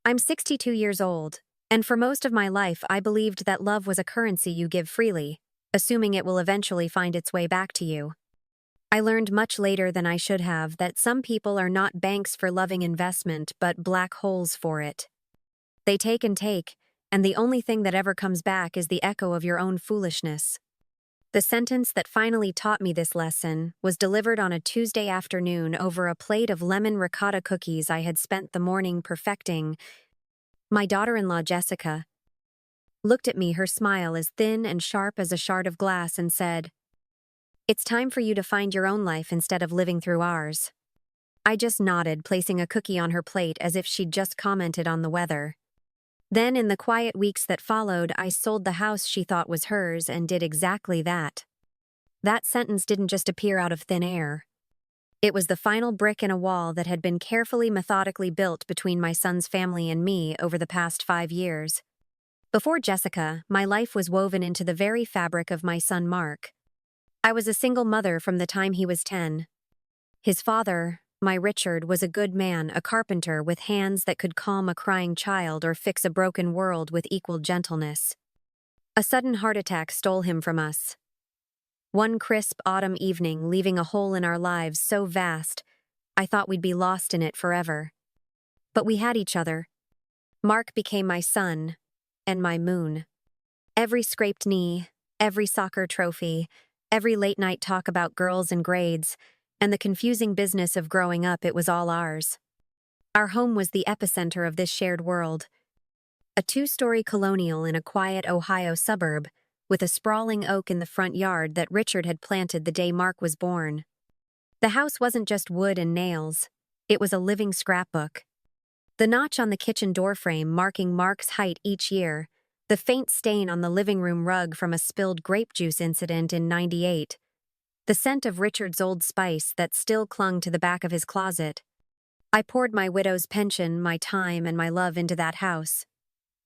I'm 62 years old, and for most of my life I believed that love was a currency you give freely, assuming it will eventually find its way back to you. I learned much later than I should have that some people are not banks for loving investment but black holes for it. They take, and the only thing that ever comes back is the echo of your own foolishness. The sentence that finally taught me this lesson was delivered on a Tuesday afternoon over a plate of lemon ricotta cookies I had spent the morning perfecting. My daughter-in-law, Jessica, looked at me, her smile as thin and sharp as a shard of glass, and said, "It's time for you to find your own life instead of living through ours." I just nodded, placing a cookie on her plate as if she'd just commented on the weather. Then, in the quiet weeks that followed, I sold the house she thought was hers and did exactly that. That sentence didn't just appear out of thin air. It was the final brick in a wall that had been carefully, methodically built between my son's family and me over the past 5 years. Before Jessica, my life was woven into the very fabric of my son Mark. I was a single mother from the time he was 10. His father, my Richard, was a good man, a carpenter with hands that could calm a crying child or fix a broken world with equal gentleness. A sudden heart attack stole him from us. One crisp autumn evening, leaving a hole in our lives so vast, I thought we'd be lost in it forever. But we had each other. Mark became my sun and my moon. Every scraped knee, every soccer trophy, every late-night talk about girls and grades, and the confusing business of growing up, it was all ours. Our home was the epicenter of this shared world. A 2-story colonial in a quiet Ohio suburb, with a sprawling oak in the front yard that Richard had planted the day Mark was born. The house wasn't just wood and nails, it was a living scrapbook. The notch on the kitchen doorframe marking Mark's height each year, the faint stain on the living room rug from a spilled grape juice incident in '98, the scent of Richard's Old Spice that still clung to the back of his closet. I poured my widow's pension, my time, and my love into that house,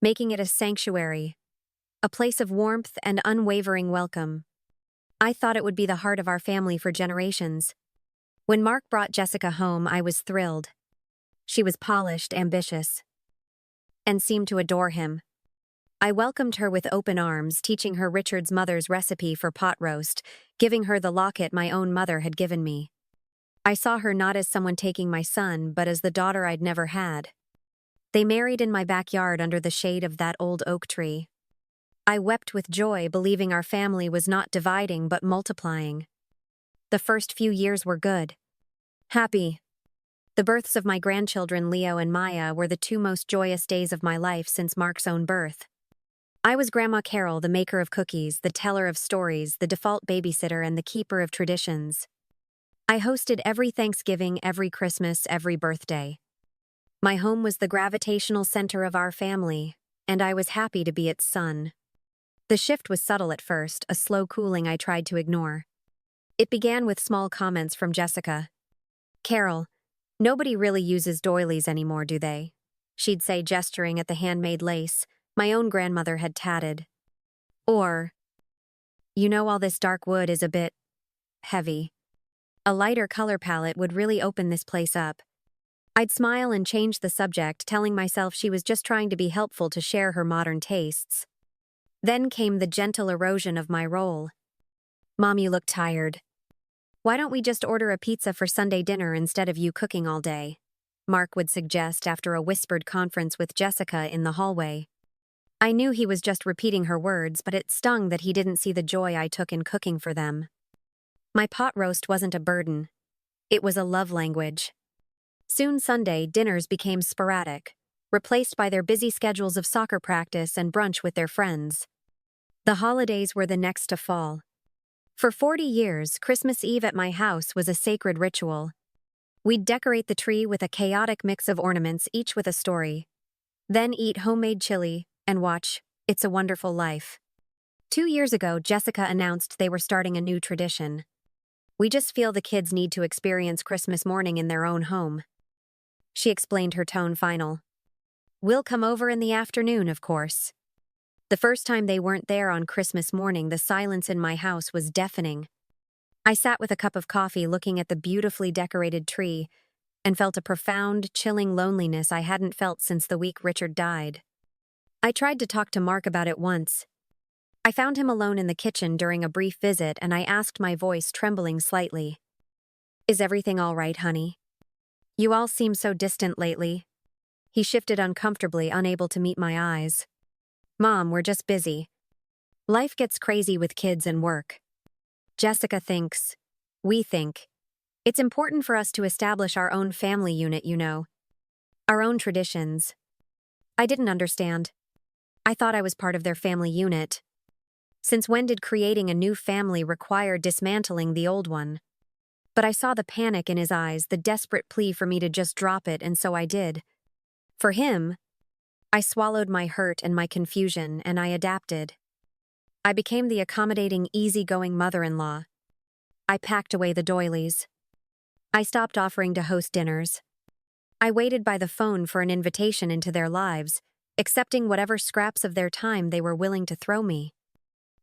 making it a sanctuary, a place of warmth and unwavering welcome. I thought it would be the heart of our family for generations. When Mark brought Jessica home, I was thrilled. She was polished, ambitious, and seemed to adore him. I welcomed her with open arms, teaching her Richard's mother's recipe for pot roast, giving her the locket my own mother had given me. I saw her not as someone taking my son, but as the daughter I'd never had. They married in my backyard under the shade of that old oak tree. I wept with joy, believing our family was not dividing but multiplying. The first few years were good. Happy. The births of my grandchildren, Leo and Maya, were the 2 most joyous days of my life since Mark's own birth. I was Grandma Carol, the maker of cookies, the teller of stories, the default babysitter, and the keeper of traditions. I hosted every Thanksgiving, every Christmas, every birthday. My home was the gravitational center of our family, and I was happy to be its son. The shift was subtle at first, a slow cooling I tried to ignore. It began with small comments from Jessica. "Carol, nobody really uses doilies anymore, do they?" she'd say, gesturing at the handmade lace my own grandmother had tatted. Or, "All this dark wood is a bit heavy. A lighter color palette would really open this place up." I'd smile and change the subject, telling myself she was just trying to be helpful to share her modern tastes. Then came the gentle erosion of my role. "Mom, you look tired. Why don't we just order a pizza for Sunday dinner instead of you cooking all day?" Mark would suggest after a whispered conference with Jessica in the hallway. I knew he was just repeating her words, but it stung that he didn't see the joy I took in cooking for them. My pot roast wasn't a burden. It was a love language. Soon Sunday dinners became sporadic, replaced by their busy schedules of soccer practice and brunch with their friends. The holidays were the next to fall. For 40 years, Christmas Eve at my house was a sacred ritual. We'd decorate the tree with a chaotic mix of ornaments, each with a story. Then eat homemade chili and watch It's a Wonderful Life. 2 years ago, Jessica announced they were starting a new tradition. "We just feel the kids need to experience Christmas morning in their own home," she explained, her tone final. "We'll come over in the afternoon, of course." The first time they weren't there on Christmas morning, the silence in my house was deafening. I sat with a cup of coffee looking at the beautifully decorated tree, and felt a profound, chilling loneliness I hadn't felt since the week Richard died. I tried to talk to Mark about it once. I found him alone in the kitchen during a brief visit and I asked, my voice trembling slightly. "Is everything all right, honey? You all seem so distant lately." He shifted uncomfortably, unable to meet my eyes. "Mom, we're just busy. Life gets crazy with kids and work. Jessica thinks, we think, it's important for us to establish our own family unit, you know. Our own traditions." I didn't understand. I thought I was part of their family unit. Since when did creating a new family require dismantling the old one? But I saw the panic in his eyes, the desperate plea for me to just drop it, and so I did. For him, I swallowed my hurt and my confusion, and I adapted. I became the accommodating, easygoing mother-in-law. I packed away the doilies. I stopped offering to host dinners. I waited by the phone for an invitation into their lives, accepting whatever scraps of their time they were willing to throw me.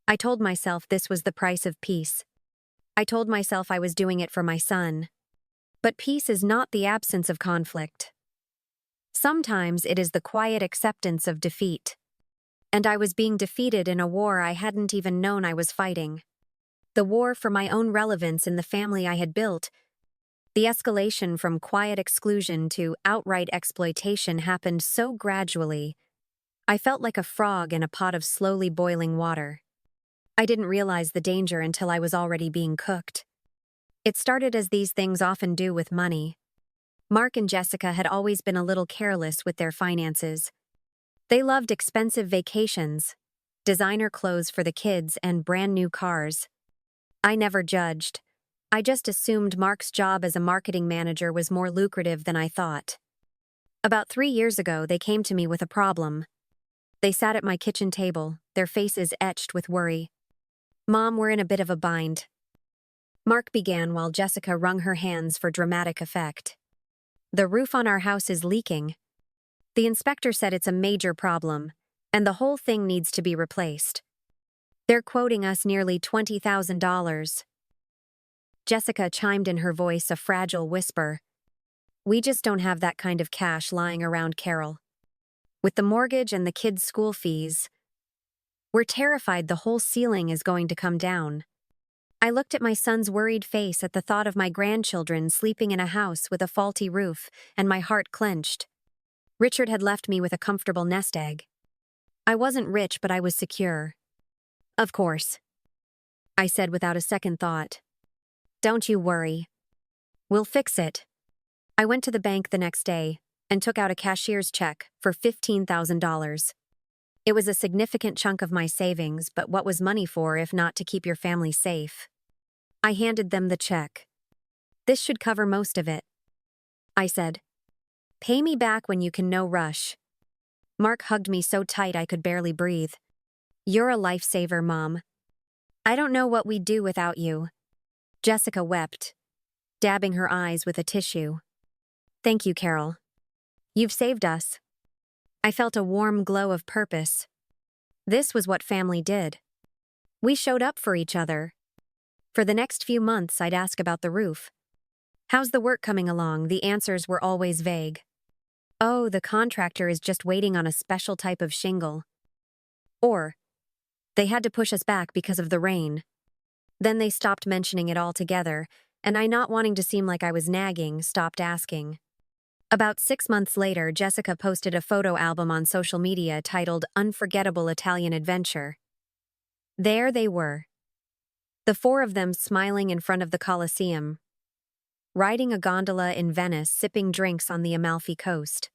I told myself this was the price of peace. I told myself I was doing it for my son. But peace is not the absence of conflict. Sometimes it is the quiet acceptance of defeat. And I was being defeated in a war I hadn't even known I was fighting. The war for my own relevance in the family I had built. The escalation from quiet exclusion to outright exploitation happened so gradually. I felt like a frog in a pot of slowly boiling water. I didn't realize the danger until I was already being cooked. It started as these things often do with money. Mark and Jessica had always been a little careless with their finances. They loved expensive vacations, designer clothes for the kids, and brand new cars. I never judged. I just assumed Mark's job as a marketing manager was more lucrative than I thought. About 3 years ago, they came to me with a problem. They sat at my kitchen table, their faces etched with worry. "Mom, we're in a bit of a bind." Mark began while Jessica wrung her hands for dramatic effect. "The roof on our house is leaking. The inspector said it's a major problem, and the whole thing needs to be replaced. They're quoting us nearly $20,000. Jessica chimed in, her voice a fragile whisper. "We just don't have that kind of cash lying around, Carol. With the mortgage and the kids' school fees, we're terrified the whole ceiling is going to come down." I looked at my son's worried face at the thought of my grandchildren sleeping in a house with a faulty roof, and my heart clenched. Richard had left me with a comfortable nest egg. I wasn't rich, but I was secure. "Of course," I said without a second thought. "Don't you worry. We'll fix it." I went to the bank the next day and took out a cashier's check for $15,000. It was a significant chunk of my savings, but what was money for if not to keep your family safe? I handed them the check. "This should cover most of it," I said. "Pay me back when you can, no rush." Mark hugged me so tight I could barely breathe. "You're a lifesaver, Mom. I don't know what we'd do without you." Jessica wept, dabbing her eyes with a tissue. "Thank you, Carol. You've saved us." I felt a warm glow of purpose. This was what family did. We showed up for each other. For the next few months, I'd ask about the roof. "How's the work coming along?" The answers were always vague. "Oh, the contractor is just waiting on a special type of shingle." Or, "They had to push us back because of the rain." Then they stopped mentioning it altogether, and I, not wanting to seem like I was nagging, stopped asking. About 6 months later, Jessica posted a photo album on social media titled "Unforgettable Italian Adventure." There they were, the 4 of them smiling in front of the Colosseum, riding a gondola in Venice, sipping drinks on the Amalfi Coast.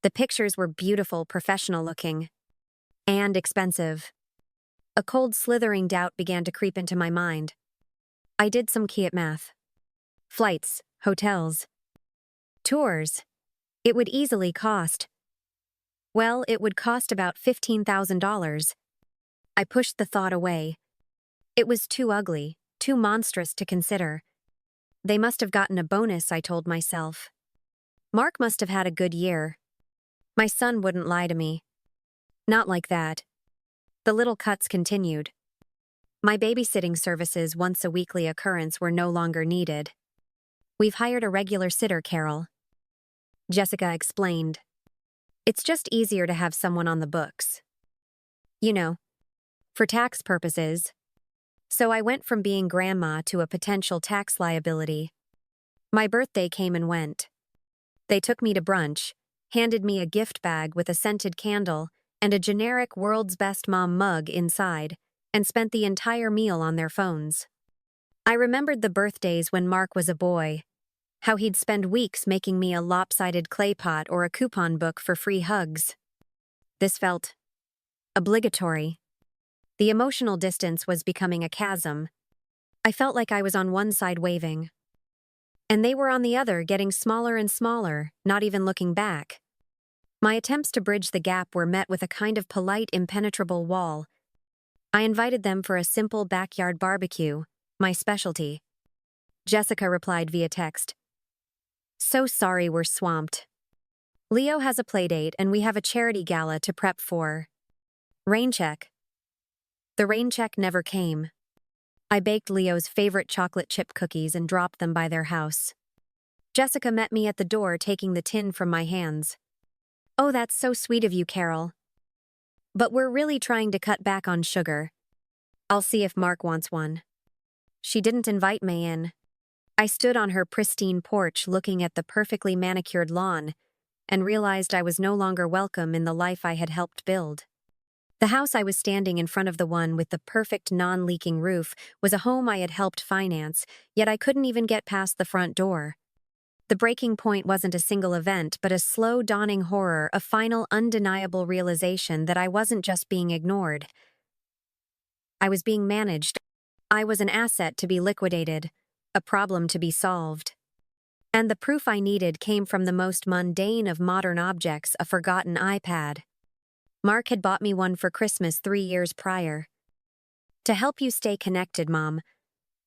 The pictures were beautiful, professional-looking, and expensive. A cold, slithering doubt began to creep into my mind. I did some Kiat math. Flights, hotels, tours. It would easily cost. Well, it would cost about $15,000. I pushed the thought away. It was too ugly, too monstrous to consider. They must have gotten a bonus, I told myself. Mark must have had a good year. My son wouldn't lie to me. Not like that. The little cuts continued. My babysitting services, once a weekly occurrence, were no longer needed. We've hired a regular sitter, Carol. Jessica explained. It's just easier to have someone on the books. You know, for tax purposes. So I went from being grandma to a potential tax liability. My birthday came and went. They took me to brunch, handed me a gift bag with a scented candle and a generic World's Best Mom mug inside, and spent the entire meal on their phones. I remembered the birthdays when Mark was a boy, how he'd spend weeks making me a lopsided clay pot or a coupon book for free hugs. This felt obligatory. The emotional distance was becoming a chasm. I felt like I was on one side waving, and they were on the other, getting smaller and smaller, not even looking back. My attempts to bridge the gap were met with a kind of polite, impenetrable wall. I invited them for a simple backyard barbecue, my specialty. Jessica replied via text. So sorry we're swamped. Leo has a playdate and we have a charity gala to prep for. Rain check. The rain check never came. I baked Leo's favorite chocolate chip cookies and dropped them by their house. Jessica met me at the door, taking the tin from my hands. Oh, that's so sweet of you, Carol. But we're really trying to cut back on sugar. I'll see if Mark wants one. She didn't invite me in. I stood on her pristine porch looking at the perfectly manicured lawn and realized I was no longer welcome in the life I had helped build. The house I was standing in front of, the one with the perfect non-leaking roof, was a home I had helped finance, yet I couldn't even get past the front door. The breaking point wasn't a single event, but a slow dawning horror, a final undeniable realization that I wasn't just being ignored. I was being managed. I was an asset to be liquidated, a problem to be solved. And the proof I needed came from the most mundane of modern objects, a forgotten iPad. Mark had bought me one for Christmas 3 years prior. To help you stay connected, Mom.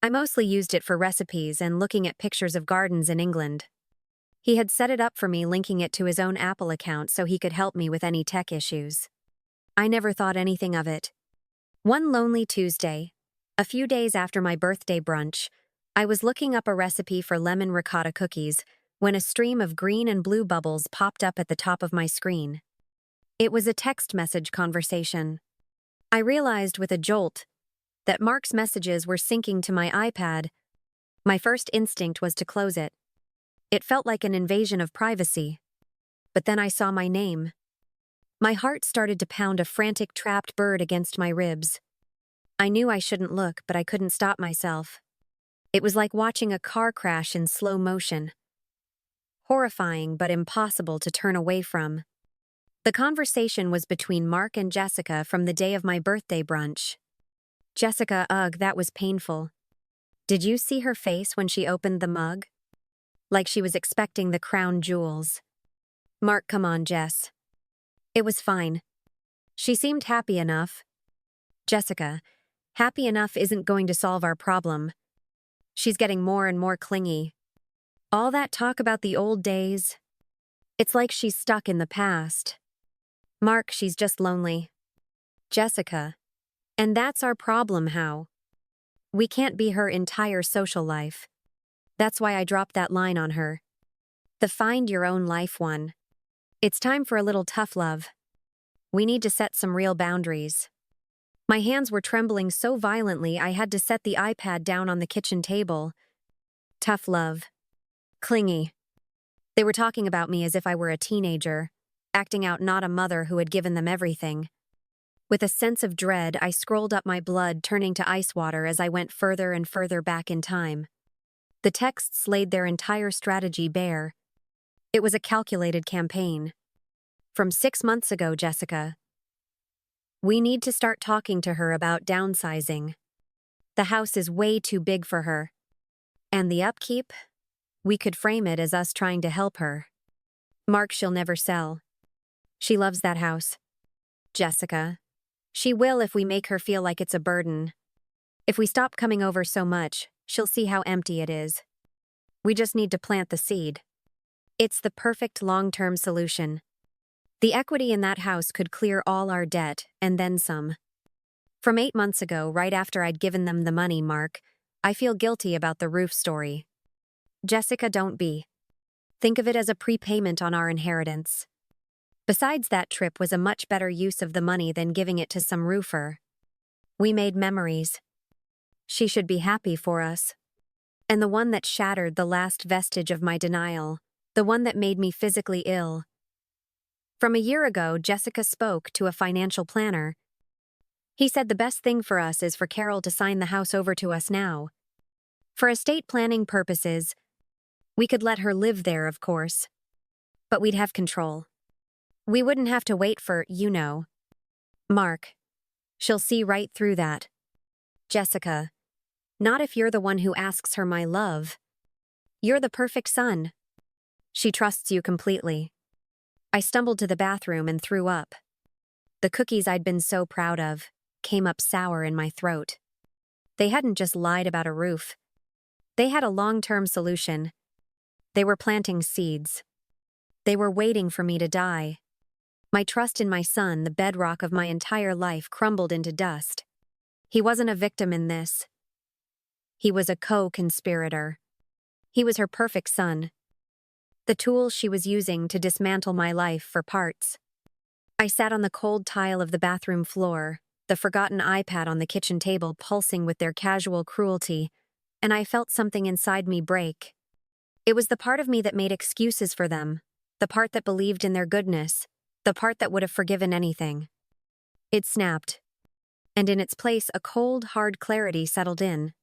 I mostly used it for recipes and looking at pictures of gardens in England. He had set it up for me, linking it to his own Apple account so he could help me with any tech issues. I never thought anything of it. One lonely Tuesday, a few days after my birthday brunch, I was looking up a recipe for lemon ricotta cookies when a stream of green and blue bubbles popped up at the top of my screen. It was a text message conversation. I realized with a jolt that Mark's messages were syncing to my iPad. My first instinct was to close it. It felt like an invasion of privacy. But then I saw my name. My heart started to pound, a frantic trapped bird against my ribs. I knew I shouldn't look, but I couldn't stop myself. It was like watching a car crash in slow motion. Horrifying but impossible to turn away from. The conversation was between Mark and Jessica from the day of my birthday brunch. Jessica, ugh, that was painful. Did you see her face when she opened the mug? Like she was expecting the crown jewels. Mark, come on, Jess. It was fine. She seemed happy enough. Jessica, happy enough isn't going to solve our problem. She's getting more and more clingy. All that talk about the old days. It's like she's stuck in the past. Mark, she's just lonely. Jessica. And that's our problem, how? We can't be her entire social life. That's why I dropped that line on her. The find your own life one. It's time for a little tough love. We need to set some real boundaries. My hands were trembling so violently I had to set the iPad down on the kitchen table. Tough love. Clingy. They were talking about me as if I were a teenager, acting out not a mother who had given them everything. With a sense of dread, I scrolled up, my blood turning to ice water as I went further and further back in time. The texts laid their entire strategy bare. It was a calculated campaign. From 6 months ago, Jessica. We need to start talking to her about downsizing. The house is way too big for her. And the upkeep? We could frame it as us trying to help her. Mark, she'll never sell. She loves that house. Jessica. She will if we make her feel like it's a burden. If we stop coming over so much, she'll see how empty it is. We just need to plant the seed. It's the perfect long-term solution. The equity in that house could clear all our debt, and then some. From 8 months ago, right after I'd given them the money, Mark, I feel guilty about the roof story. Jessica, don't be. Think of it as a prepayment on our inheritance. Besides, that trip was a much better use of the money than giving it to some roofer. We made memories. She should be happy for us. And the one that shattered the last vestige of my denial, the one that made me physically ill. From a year ago, Jessica spoke to a financial planner. He said the best thing for us is for Carol to sign the house over to us now. For estate planning purposes, we could let her live there, of course. But we'd have control. We wouldn't have to wait for, Mark. She'll see right through that. Jessica, not if you're the one who asks her my love. You're the perfect son. She trusts you completely. I stumbled to the bathroom and threw up. The cookies I'd been so proud of came up sour in my throat. They hadn't just lied about a roof. They had a long-term solution. They were planting seeds. They were waiting for me to die. My trust in my son, the bedrock of my entire life, crumbled into dust. He wasn't a victim in this. He was a co-conspirator. He was her perfect son. The tool she was using to dismantle my life for parts. I sat on the cold tile of the bathroom floor, the forgotten iPad on the kitchen table pulsing with their casual cruelty, and I felt something inside me break. It was the part of me that made excuses for them, the part that believed in their goodness, the part that would have forgiven anything. It snapped, and in its place a cold, hard clarity settled in.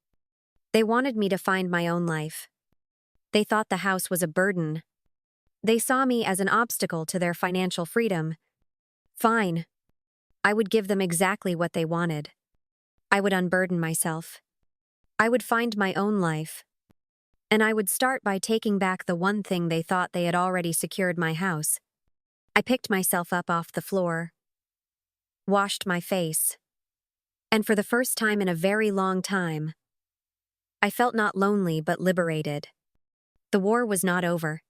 They wanted me to find my own life. They thought the house was a burden. They saw me as an obstacle to their financial freedom. Fine. I would give them exactly what they wanted. I would unburden myself. I would find my own life. And I would start by taking back the one thing they thought they had already secured: my house. I picked myself up off the floor, washed my face, and for the first time in a very long time, I felt not lonely but liberated. The war was not over.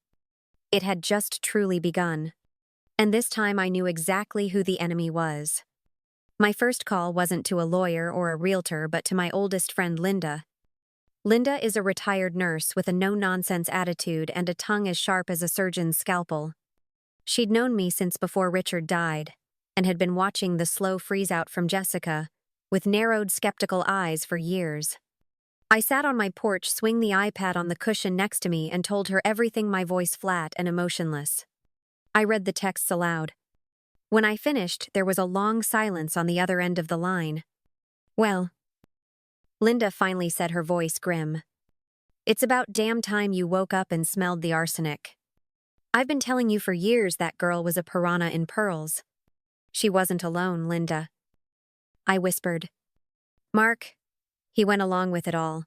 It had just truly begun. And this time I knew exactly who the enemy was. My first call wasn't to a lawyer or a realtor, but to my oldest friend, Linda. Linda is a retired nurse with a no-nonsense attitude and a tongue as sharp as a surgeon's scalpel. She'd known me since before Richard died, and had been watching the slow freeze-out from Jessica with narrowed, skeptical eyes for years. I sat on my porch, swing the iPad on the cushion next to me, and told her everything, my voice flat and emotionless. I read the texts aloud. When I finished, there was a long silence on the other end of the line. Well, Linda finally said, her voice grim. It's about damn time you woke up and smelled the arsenic. I've been telling you for years that girl was a piranha in pearls. She wasn't alone, Linda. I whispered. Mark. He went along with it all.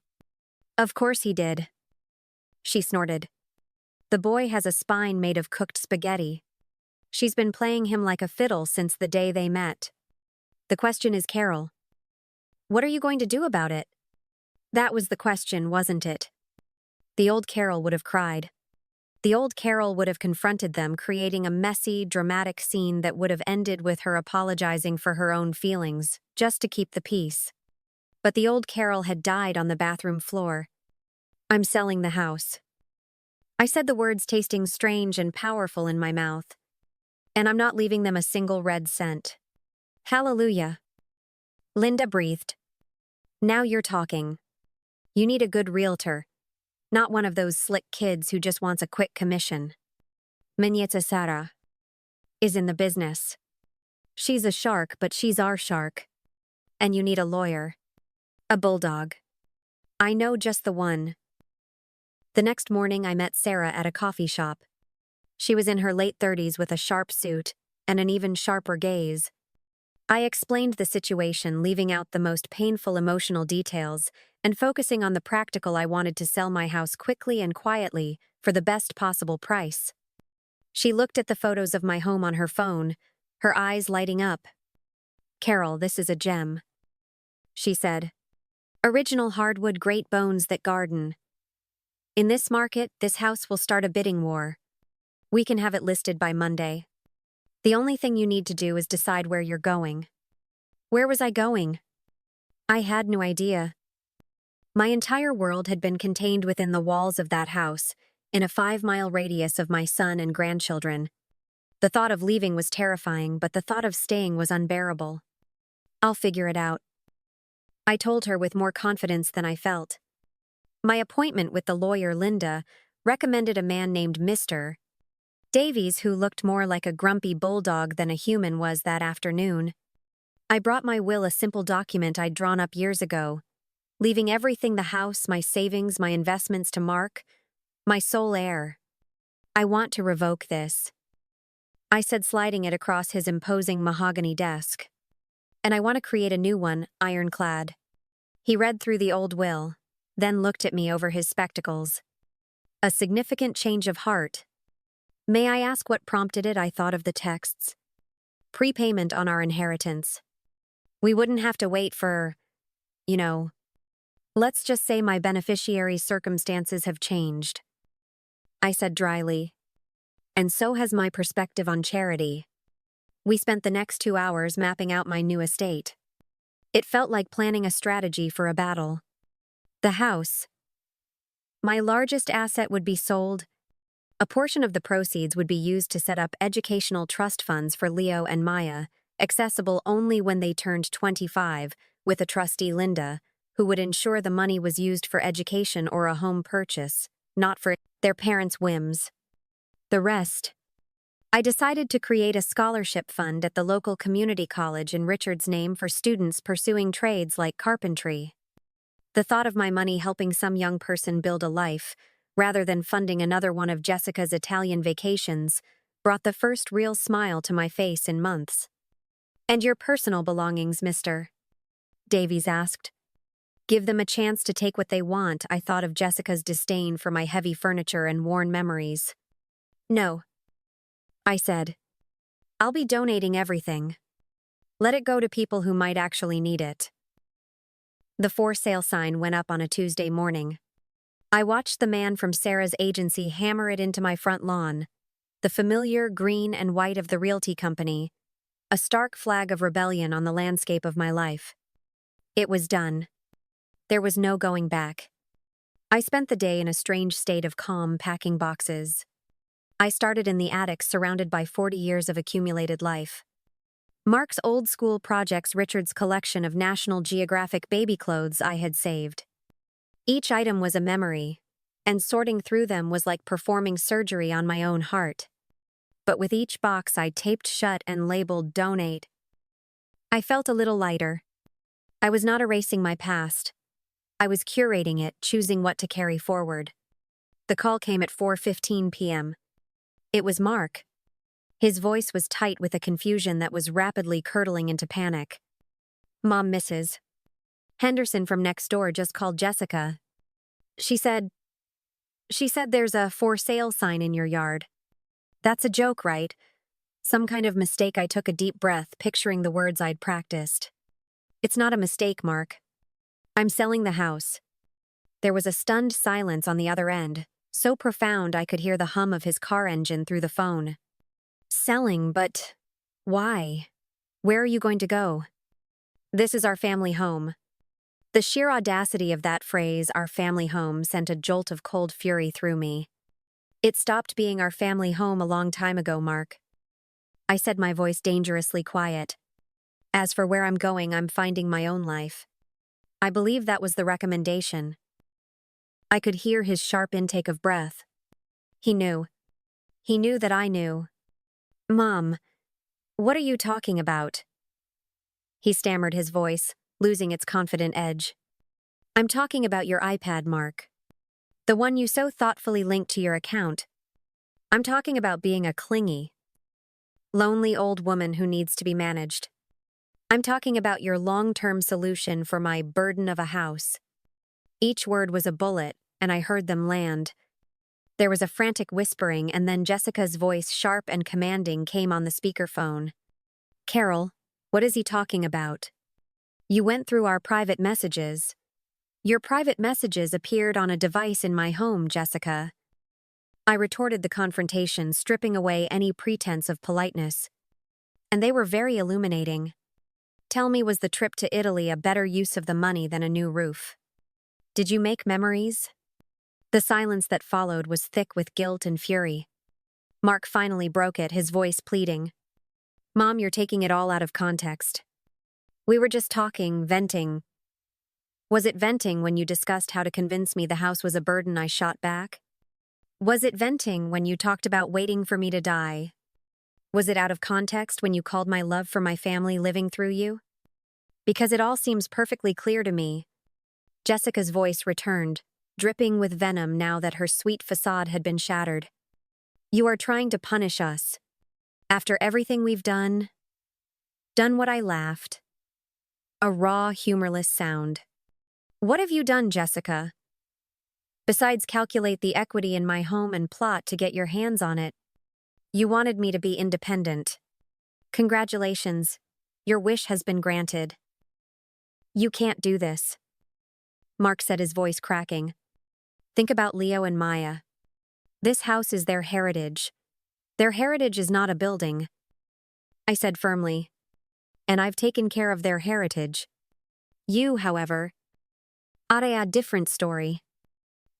Of course he did. She snorted. The boy has a spine made of cooked spaghetti. She's been playing him like a fiddle since the day they met. The question is, Carol, what are you going to do about it? That was the question, wasn't it? The old Carol would have cried. The old Carol would have confronted them, creating a messy, dramatic scene that would have ended with her apologizing for her own feelings, just to keep the peace. But the old Carol had died on the bathroom floor. I'm selling the house. I said the words tasting strange and powerful in my mouth. And I'm not leaving them a single red cent. Hallelujah. Linda breathed. Now you're talking. You need a good realtor, not one of those slick kids who just wants a quick commission. Minyeta Sara is in the business. She's a shark, but she's our shark. And you need a lawyer. A bulldog. I know just the one. The next morning I met Sarah at a coffee shop. She was in her late 30s with a sharp suit and an even sharper gaze. I explained the situation, leaving out the most painful emotional details and focusing on the practical. I wanted to sell my house quickly and quietly for the best possible price. She looked at the photos of my home on her phone, her eyes lighting up. Carol, this is a gem, she said. Original hardwood, great bones that garden. In this market, this house will start a bidding war. We can have it listed by Monday. The only thing you need to do is decide where you're going. Where was I going? I had no idea. My entire world had been contained within the walls of that house, in a 5-mile radius of my son and grandchildren. The thought of leaving was terrifying, but the thought of staying was unbearable. "I'll figure it out," I told her with more confidence than I felt. My appointment with the lawyer, Linda, recommended a man named Mr. Davies, who looked more like a grumpy bulldog than a human was that afternoon. I brought my will, a simple document I'd drawn up years ago, leaving everything, the house, my savings, my investments, to Mark, my sole heir. "I want to revoke this," I said, sliding it across his imposing mahogany desk. "And I want to create a new one, ironclad." He read through the old will, then looked at me over his spectacles. "A significant change of heart." "May I ask what prompted it?" I thought of the texts. "Prepayment on our inheritance. We wouldn't have to wait for, you know. Let's just say my beneficiary's circumstances have changed," I said dryly. "And so has my perspective on charity." We spent the next 2 hours mapping out my new estate. It felt like planning a strategy for a battle. The house, my largest asset, would be sold. A portion of the proceeds would be used to set up educational trust funds for Leo and Maya, accessible only when they turned 25, with a trustee, Linda, who would ensure the money was used for education or a home purchase, not for their parents' whims. The rest, I decided to create a scholarship fund at the local community college in Richard's name for students pursuing trades like carpentry. The thought of my money helping some young person build a life, rather than funding another one of Jessica's Italian vacations, brought the first real smile to my face in months. "And your personal belongings, Mr. Davies asked. "Give them a chance to take what they want." I thought of Jessica's disdain for my heavy furniture and worn memories. "No," I said. "I'll be donating everything. Let it go to people who might actually need it." The for sale sign went up on a Tuesday morning. I watched the man from Sarah's agency hammer it into my front lawn, the familiar green and white of the realty company, a stark flag of rebellion on the landscape of my life. It was done. There was no going back. I spent the day in a strange state of calm, packing boxes. I started in the attic, surrounded by 40 years of accumulated life. Mark's old school projects, Richard's collection of National Geographic baby clothes I had saved. Each item was a memory, and sorting through them was like performing surgery on my own heart. But with each box I taped shut and labeled "Donate," I felt a little lighter. I was not erasing my past. I was curating it, choosing what to carry forward. The call came at 4:15 p.m. It was Mark. His voice was tight with a confusion that was rapidly curdling into panic. "Mom, Mrs. Henderson from next door just called Jessica. She said there's a for sale sign in your yard." "That's a joke, right?" Some kind of mistake. I took a deep breath, picturing the words I'd practiced. "It's not a mistake, Mark. I'm selling the house." There was a stunned silence on the other end, so profound I could hear the hum of his car engine through the phone. "Selling, but why? Where are you going to go?" "This is our family home." The sheer audacity of that phrase, "our family home," sent a jolt of cold fury through me. "It stopped being our family home a long time ago, Mark," I said, my voice dangerously quiet. "As for where I'm going, I'm finding my own life." I believe that was the recommendation. I could hear his sharp intake of breath. He knew. He knew that I knew. "Mom, what are you talking about?" he stammered, his voice losing its confident edge. "I'm talking about your iPad, Mark. The one you so thoughtfully linked to your account. I'm talking about being a clingy, lonely old woman who needs to be managed. I'm talking about your long-term solution for my burden of a house." Each word was a bullet, and I heard them land. There was a frantic whispering, and then Jessica's voice, sharp and commanding, came on the speakerphone. "Carol, what is he talking about? You went through our private messages. Your private messages appeared on a device in my home, Jessica." I retorted the confrontation, stripping away any pretense of politeness. "And they were very illuminating. Tell me, was the trip to Italy a better use of the money than a new roof?" Did you make memories? The silence that followed was thick with guilt and fury. Mark finally broke it, his voice pleading. Mom, you're taking it all out of context. We were just talking, venting. Was it venting when you discussed how to convince me the house was a burden I shot back? Was it venting when you talked about waiting for me to die? Was it out of context when you called my love for my family living through you? Because it all seems perfectly clear to me. Jessica's voice returned, dripping with venom now that her sweet facade had been shattered. You are trying to punish us. After everything we've done what I laughed. A raw, humorless sound. What have you done, Jessica? Besides calculate the equity in my home and plot to get your hands on it. You wanted me to be independent. Congratulations. Your wish has been granted. You can't do this. Mark said, his voice cracking. Think about Leo and Maya. This house is their heritage. Their heritage is not a building. I said firmly. And I've taken care of their heritage. You, however, are a different story.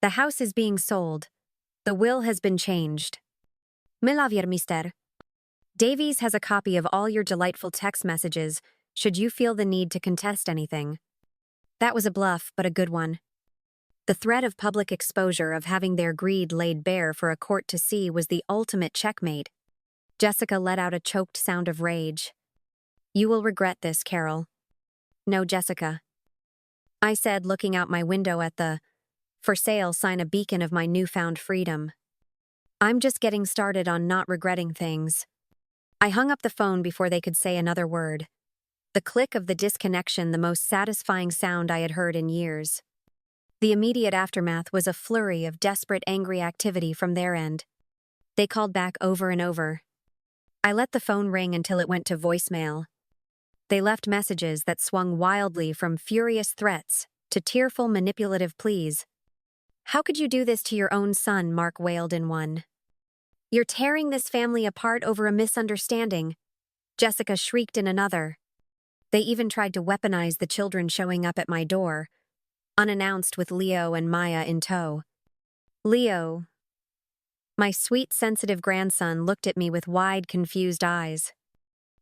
The house is being sold. The will has been changed. Milavier, mister. Davies has a copy of all your delightful text messages, should you feel the need to contest anything. That was a bluff, but a good one. The threat of public exposure of having their greed laid bare for a court to see was the ultimate checkmate. Jessica let out a choked sound of rage. You will regret this, Carol. No, Jessica. I said, looking out my window at the for sale sign, a beacon of my newfound freedom. I'm just getting started on not regretting things. I hung up the phone before they could say another word. The click of the disconnection, the most satisfying sound I had heard in years. The immediate aftermath was a flurry of desperate, angry activity from their end. They called back over and over. I let the phone ring until it went to voicemail. They left messages that swung wildly from furious threats to tearful, manipulative pleas. How could you do this to your own son? Mark wailed in one. You're tearing this family apart over a misunderstanding, Jessica shrieked in another. They even tried to weaponize the children showing up at my door, unannounced with Leo and Maya in tow. Leo, my sweet, sensitive grandson, looked at me with wide, confused eyes.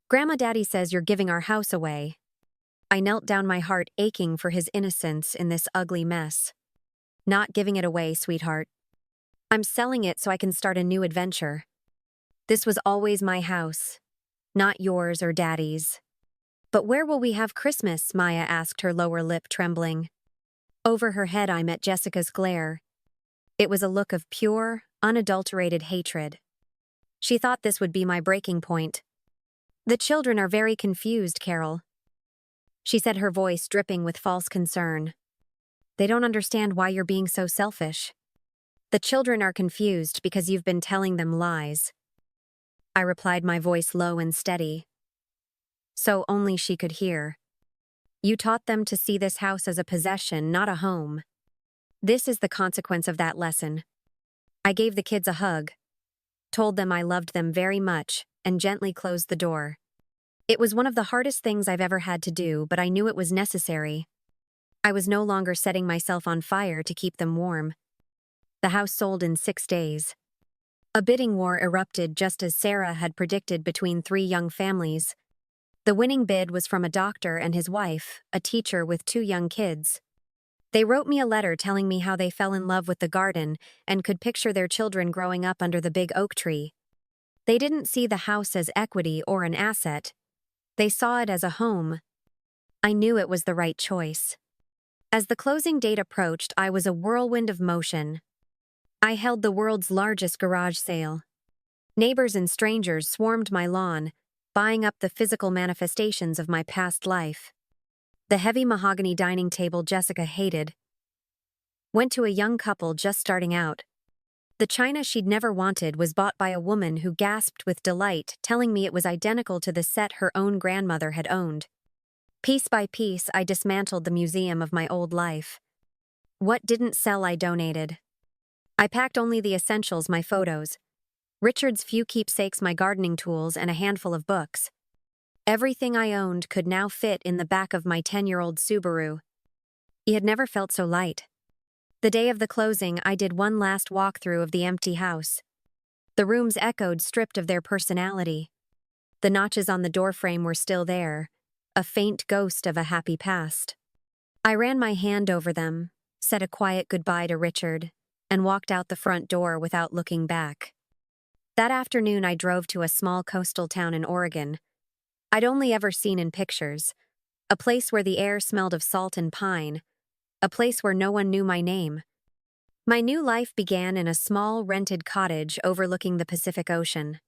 Grandma, Daddy says you're giving our house away. I knelt down, my heart aching for his innocence in this ugly mess. Not giving it away, sweetheart. I'm selling it so I can start a new adventure. This was always my house, not yours or Daddy's. But where will we have Christmas? Maya asked, her lower lip trembling. Over her head I met Jessica's glare. It was a look of pure, unadulterated hatred. She thought this would be my breaking point. The children are very confused, Carol. She said, her voice dripping with false concern. They don't understand why you're being so selfish. The children are confused because you've been telling them lies. I replied, my voice low and steady. So only she could hear. You taught them to see this house as a possession, not a home. This is the consequence of that lesson. I gave the kids a hug, told them I loved them very much, and gently closed the door. It was one of the hardest things I've ever had to do, but I knew it was necessary. I was no longer setting myself on fire to keep them warm. The house sold in 6 days. A bidding war erupted just as Sarah had predicted between 3 young families. The winning bid was from a doctor and his wife, a teacher with 2 young kids. They wrote me a letter telling me how they fell in love with the garden and could picture their children growing up under the big oak tree. They didn't see the house as equity or an asset. They saw it as a home. I knew it was the right choice. As the closing date approached, I was a whirlwind of motion. I held the world's largest garage sale. Neighbors and strangers swarmed my lawn, buying up the physical manifestations of my past life. The heavy mahogany dining table Jessica hated went to a young couple just starting out. The china she'd never wanted was bought by a woman who gasped with delight, telling me it was identical to the set her own grandmother had owned. Piece by piece, I dismantled the museum of my old life. What didn't sell, I donated. I packed only the essentials, my photos, Richard's few keepsakes, my gardening tools, and a handful of books. Everything I owned could now fit in the back of my 10-year-old Subaru. He had never felt so light. The day of the closing, I did one last walkthrough of the empty house. The rooms echoed, stripped of their personality. The notches on the doorframe were still there, a faint ghost of a happy past. I ran my hand over them, said a quiet goodbye to Richard, and walked out the front door without looking back. That afternoon, I drove to a small coastal town in Oregon. I'd only ever seen in pictures, a place where the air smelled of salt and pine, a place where no one knew my name. My new life began in a small, rented cottage overlooking the Pacific Ocean.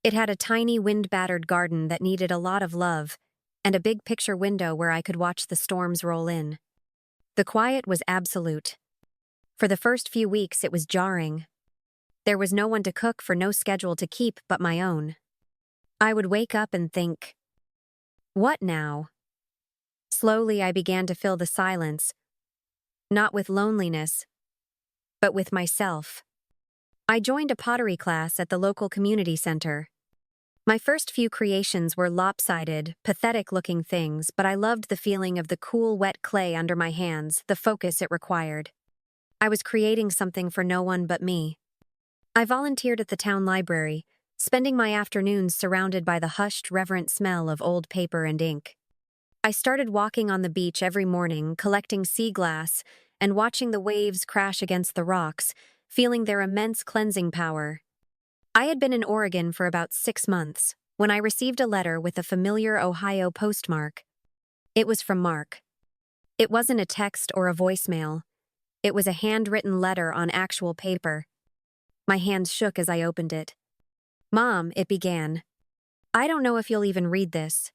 It had a tiny, wind-battered garden that needed a lot of love, and a big picture window where I could watch the storms roll in. The quiet was absolute. For the first few weeks, it was jarring. There was no one to cook, for no schedule to keep but my own. I would wake up and think, what now? Slowly, I began to fill the silence, not with loneliness, but with myself. I joined a pottery class at the local community center. My first few creations were lopsided, pathetic-looking things, but I loved the feeling of the cool, wet clay under my hands, the focus it required. I was creating something for no one but me. I volunteered at the town library, spending my afternoons surrounded by the hushed, reverent smell of old paper and ink. I started walking on the beach every morning, collecting sea glass and watching the waves crash against the rocks, feeling their immense cleansing power. I had been in Oregon for about 6 months when I received a letter with a familiar Ohio postmark. It was from Mark. It wasn't a text or a voicemail. It was a handwritten letter on actual paper. My hands shook as I opened it. "Mom," it began. "I don't know if you'll even read this.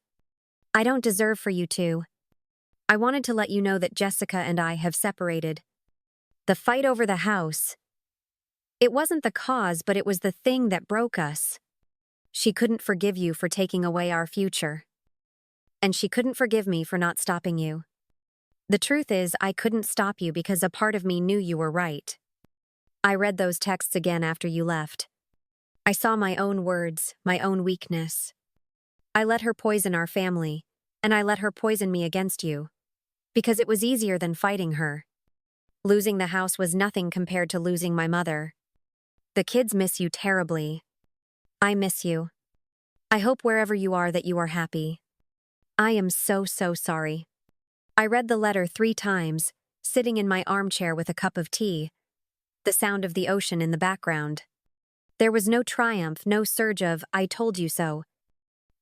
I don't deserve for you to. I wanted to let you know that Jessica and I have separated. The fight over the house. It wasn't the cause, but it was the thing that broke us. She couldn't forgive you for taking away our future. And she couldn't forgive me for not stopping you. The truth is, I couldn't stop you because a part of me knew you were right." I read those texts again after you left. I saw my own words, my own weakness. I let her poison our family, and I let her poison me against you. Because it was easier than fighting her. Losing the house was nothing compared to losing my mother. The kids miss you terribly. I miss you. I hope wherever you are that you are happy. I am so sorry. I read the letter 3 times, sitting in my armchair with a cup of tea, the sound of the ocean in the background. There was no triumph, no surge of, "I told you so."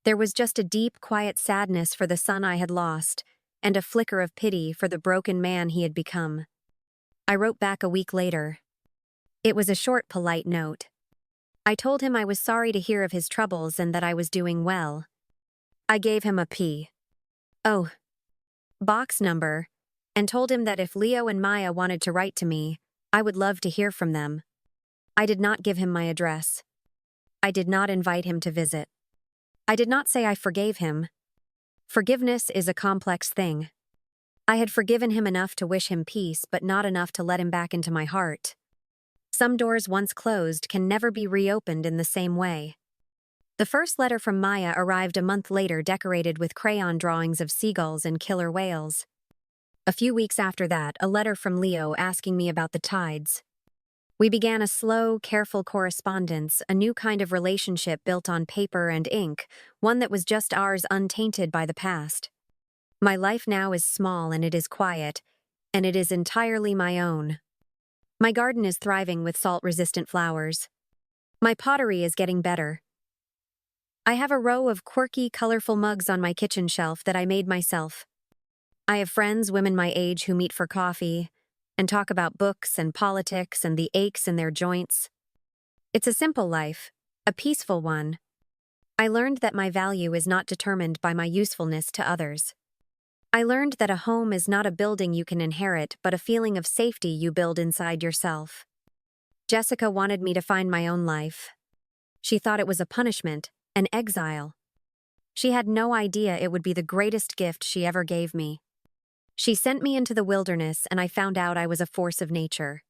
There was just a deep, quiet sadness for the son I had lost, and a flicker of pity for the broken man he had become. I wrote back a week later. It was a short, polite note. I told him I was sorry to hear of his troubles and that I was doing well. I gave him a P.O. box number, and told him that if Leo and Maya wanted to write to me, I would love to hear from them. I did not give him my address. I did not invite him to visit. I did not say I forgave him. Forgiveness is a complex thing. I had forgiven him enough to wish him peace, but not enough to let him back into my heart. Some doors once closed can never be reopened in the same way. The first letter from Maya arrived a month later, decorated with crayon drawings of seagulls and killer whales. A few weeks after that, a letter from Leo asking me about the tides. We began a slow, careful correspondence, a new kind of relationship built on paper and ink, one that was just ours, untainted by the past. My life now is small and it is quiet, and it is entirely my own. My garden is thriving with salt-resistant flowers. My pottery is getting better. I have a row of quirky, colorful mugs on my kitchen shelf that I made myself. I have friends, women my age, who meet for coffee and talk about books and politics and the aches in their joints. It's a simple life, a peaceful one. I learned that my value is not determined by my usefulness to others. I learned that a home is not a building you can inherit, but a feeling of safety you build inside yourself. Jessica wanted me to find my own life. She thought it was a punishment, an exile. She had no idea it would be the greatest gift she ever gave me. She sent me into the wilderness, and I found out I was a force of nature.